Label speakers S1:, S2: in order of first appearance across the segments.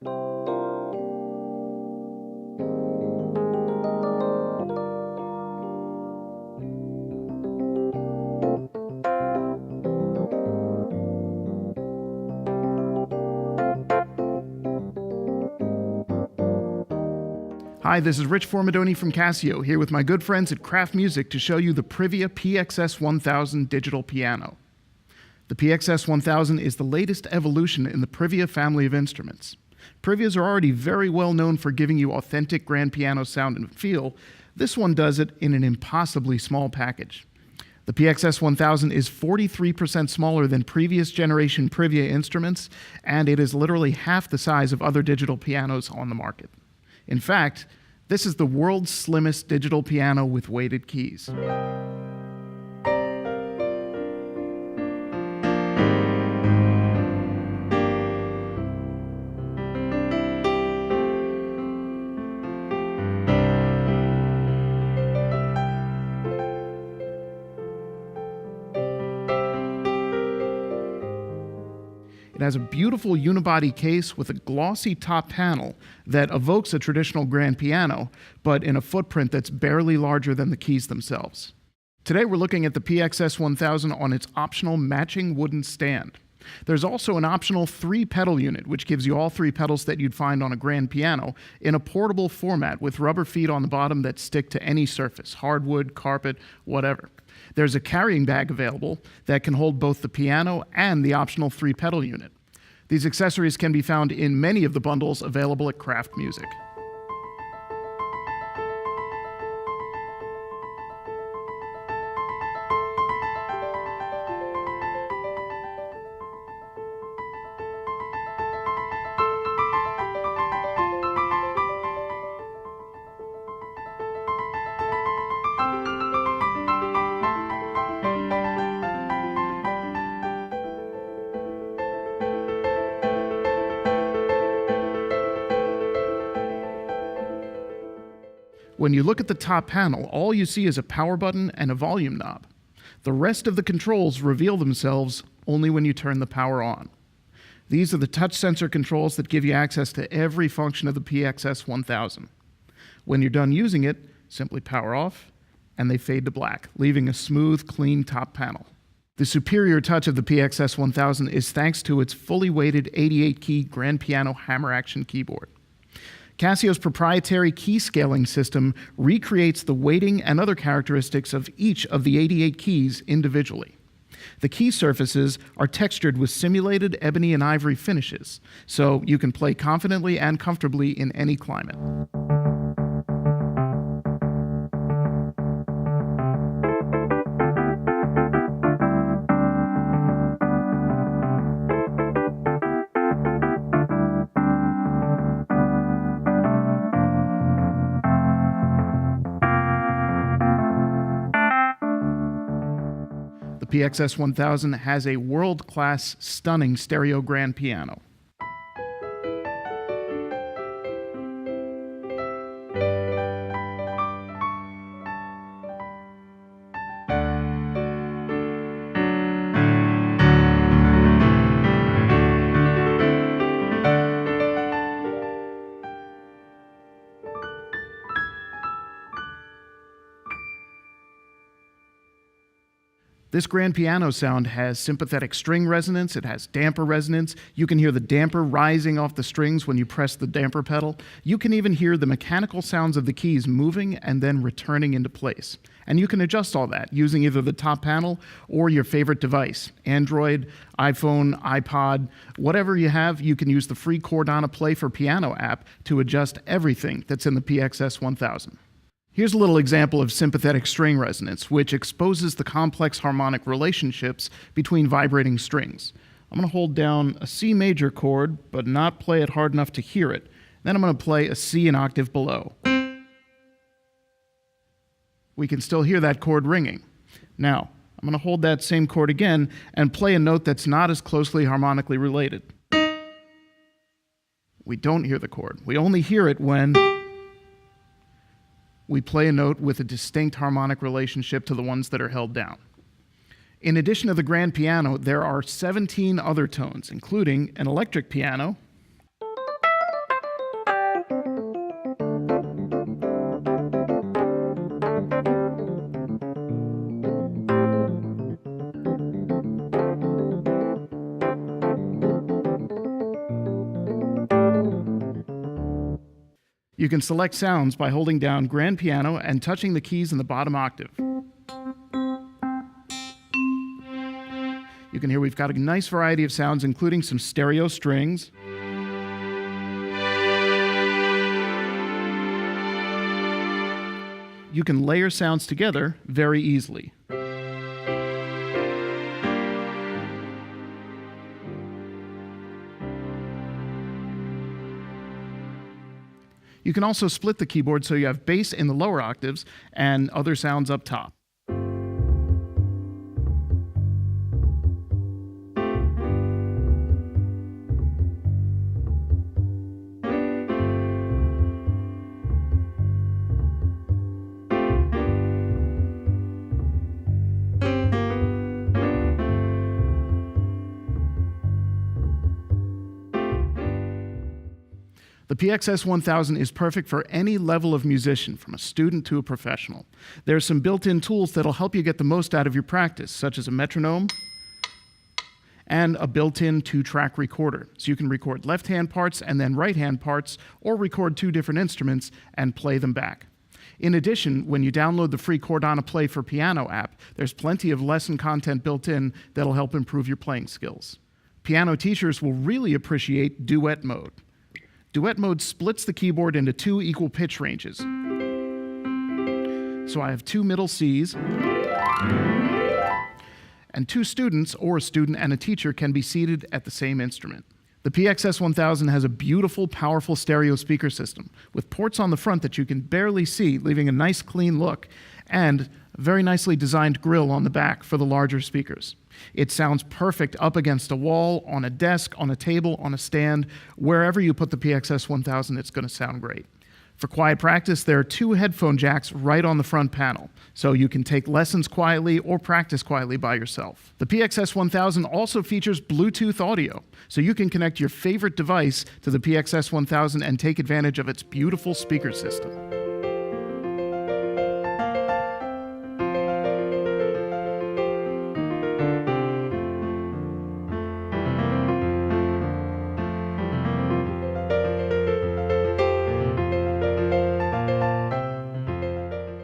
S1: Hi, this is Rich Formidoni from Casio, here with my good friends at Craft Music to show you the Privia PXS 1000 digital piano. The PXS 1000 is the latest evolution in the Privia family of instruments. Privias are already very well known for giving you authentic grand piano sound and feel. This one does it in an impossibly small package. The PXS 1000 is 43% smaller than previous generation Privia instruments, and it is literally half the size of other digital pianos on the market. In fact, this is the world's slimmest digital piano with weighted keys. It has a beautiful unibody case with a glossy top panel that evokes a traditional grand piano, but in a footprint that's barely larger than the keys themselves. Today we're looking at the PXS 1000 on its optional matching wooden stand. There's also an optional 3-pedal unit, which gives you all 3 pedals that you'd find on a grand piano in a portable format with rubber feet on the bottom that stick to any surface, hardwood, carpet, whatever. There's a carrying bag available that can hold both the piano and the optional 3-pedal unit. These accessories can be found in many of the bundles available at Craft Music. When you look at the top panel, all you see is a power button and a volume knob. The rest of the controls reveal themselves only when you turn the power on. These are the touch sensor controls that give you access to every function of the PXS 1000. When you're done using it, simply power off, and they fade to black, leaving a smooth, clean top panel. The superior touch of the PXS 1000 is thanks to its fully weighted 88-key grand piano hammer action keyboard. Casio's proprietary key scaling system recreates the weighting and other characteristics of each of the 88 keys individually. The key surfaces are textured with simulated ebony and ivory finishes, so you can play confidently and comfortably in any climate. The PXS 1000 has a world-class, stunning stereo grand piano. This grand piano sound has sympathetic string resonance, it has damper resonance, you can hear the damper rising off the strings when you press the damper pedal, you can even hear the mechanical sounds of the keys moving and then returning into place. And you can adjust all that using either the top panel or your favorite device, Android, iPhone, iPod, whatever you have, you can use the free Chordana Play for Piano app to adjust everything that's in the PXS 1000. Here's a little example of sympathetic string resonance, which exposes the complex harmonic relationships between vibrating strings. I'm going to hold down a C major chord, but not play it hard enough to hear it. Then I'm going to play a C an octave below. We can still hear that chord ringing. Now, I'm going to hold that same chord again and play a note that's not as closely harmonically related. We don't hear the chord. We only hear it when we play a note with a distinct harmonic relationship to the ones that are held down. In addition to the grand piano, there are 17 other tones, including an electric piano, You can select sounds by holding down grand piano and touching the keys in the bottom octave. You can hear we've got a nice variety of sounds, including some stereo strings. You can layer sounds together very easily. You can also split the keyboard so you have bass in the lower octaves and other sounds up top. The PXS 1000 is perfect for any level of musician, from a student to a professional. There are some built-in tools that'll help you get the most out of your practice, such as a metronome and a built-in 2-track recorder. So you can record left-hand parts and then right-hand parts, or record 2 different instruments and play them back. In addition, when you download the free Cordana Play for Piano app, there's plenty of lesson content built in that'll help improve your playing skills. Piano teachers will really appreciate duet mode. Duet mode splits the keyboard into 2 equal pitch ranges. So I have 2 middle Cs, and 2 students, or a student and a teacher, can be seated at the same instrument. The PXS 1000 has a beautiful, powerful stereo speaker system with ports on the front that you can barely see, leaving a nice clean look, and a very nicely designed grille on the back for the larger speakers. It sounds perfect up against a wall, on a desk, on a table, on a stand. Wherever you put the PXS 1000, it's going to sound great. For quiet practice, there are 2 headphone jacks right on the front panel, so you can take lessons quietly or practice quietly by yourself. The PXS 1000 also features Bluetooth audio, so you can connect your favorite device to the PXS 1000 and take advantage of its beautiful speaker system.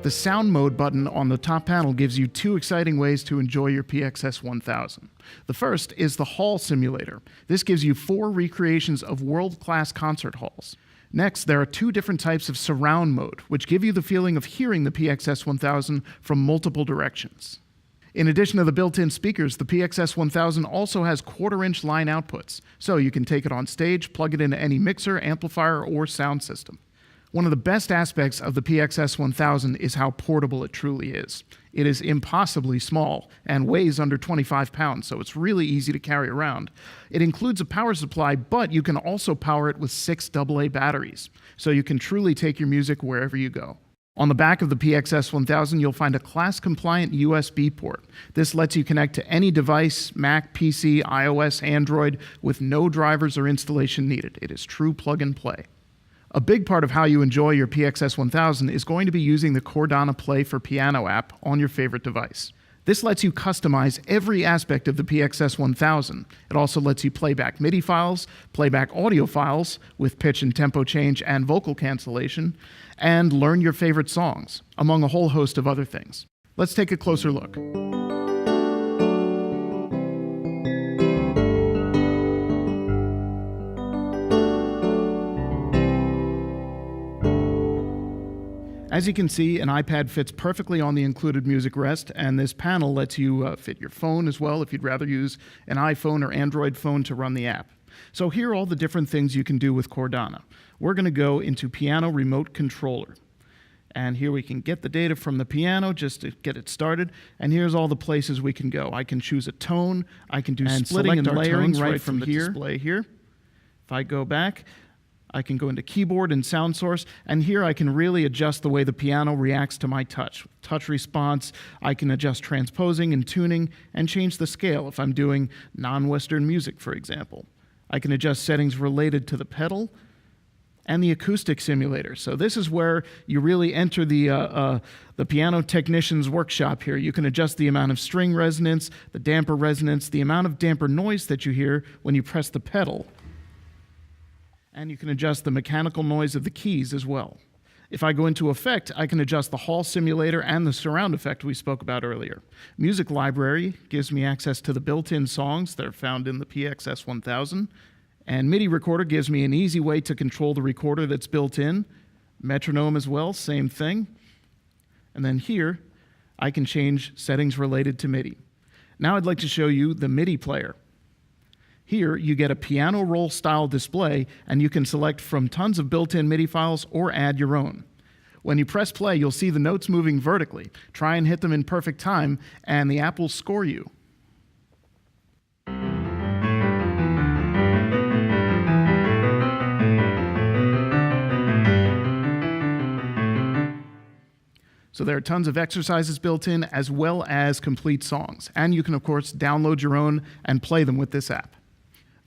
S1: The sound mode button on the top panel gives you 2 exciting ways to enjoy your PXS 1000. The first is the hall simulator. This gives you 4 recreations of world-class concert halls. Next, there are 2 different types of surround mode, which give you the feeling of hearing the PXS 1000 from multiple directions. In addition to the built-in speakers, the PXS 1000 also has 1/4-inch line outputs, so you can take it on stage, plug it into any mixer, amplifier, or sound system. One of the best aspects of the PXS 1000 is how portable it truly is. It is impossibly small and weighs under 25 pounds, so it's really easy to carry around. It includes a power supply, but you can also power it with 6 AA batteries, so you can truly take your music wherever you go. On the back of the PXS 1000, you'll find a class-compliant USB port. This lets you connect to any device, Mac, PC, iOS, Android, with no drivers or installation needed. It is true plug-and-play. A big part of how you enjoy your PXS 1000 is going to be using the Cordana Play for Piano app on your favorite device. This lets you customize every aspect of the PXS 1000. It also lets you play back MIDI files, play back audio files with pitch and tempo change and vocal cancellation, and learn your favorite songs, among a whole host of other things. Let's take a closer look. As you can see, an iPad fits perfectly on the included music rest, and this panel lets you fit your phone as well if you'd rather use an iPhone or Android phone to run the app. So here are all the different things you can do with Cordana. We're going to go into Piano Remote Controller. And here we can get the data from the piano just to get it started. And here's all the places we can go. I can choose a tone. I can do splitting and layering right from the display here. If I go back, I can go into keyboard and sound source, and here I can really adjust the way the piano reacts to my touch. Touch response, I can adjust transposing and tuning and change the scale if I'm doing non-Western music, for example. I can adjust settings related to the pedal and the acoustic simulator. So this is where you really enter the piano technician's workshop here. You can adjust the amount of string resonance, the damper resonance, the amount of damper noise that you hear when you press the pedal. And you can adjust the mechanical noise of the keys as well. If I go into Effect, I can adjust the Hall Simulator and the surround effect we spoke about earlier. Music Library gives me access to the built-in songs that are found in the PXS1000. And MIDI Recorder gives me an easy way to control the recorder that's built in. Metronome as well, same thing. And then here, I can change settings related to MIDI. Now I'd like to show you the MIDI player. Here, you get a piano roll style display, and you can select from tons of built-in MIDI files or add your own. When you press play, you'll see the notes moving vertically. Try and hit them in perfect time, and the app will score you. So there are tons of exercises built in, as well as complete songs. And you can, of course, download your own and play them with this app.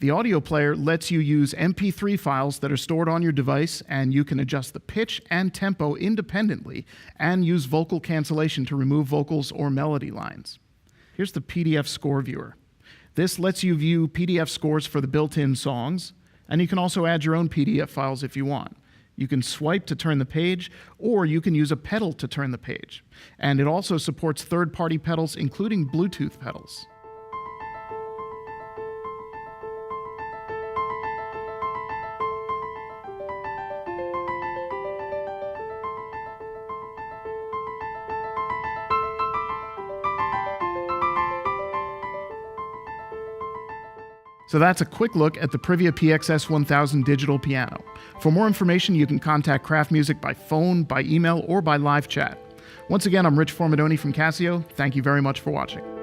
S1: The audio player lets you use MP3 files that are stored on your device, and you can adjust the pitch and tempo independently and use vocal cancellation to remove vocals or melody lines. Here's the PDF score viewer. This lets you view PDF scores for the built-in songs, and you can also add your own PDF files if you want. You can swipe to turn the page, or you can use a pedal to turn the page. And it also supports third-party pedals, including Bluetooth pedals. So that's a quick look at the Privia PXS1000 digital piano. For more information, you can contact Craft Music by phone, by email, or by live chat. Once again, I'm Rich Formidoni from Casio. Thank you very much for watching.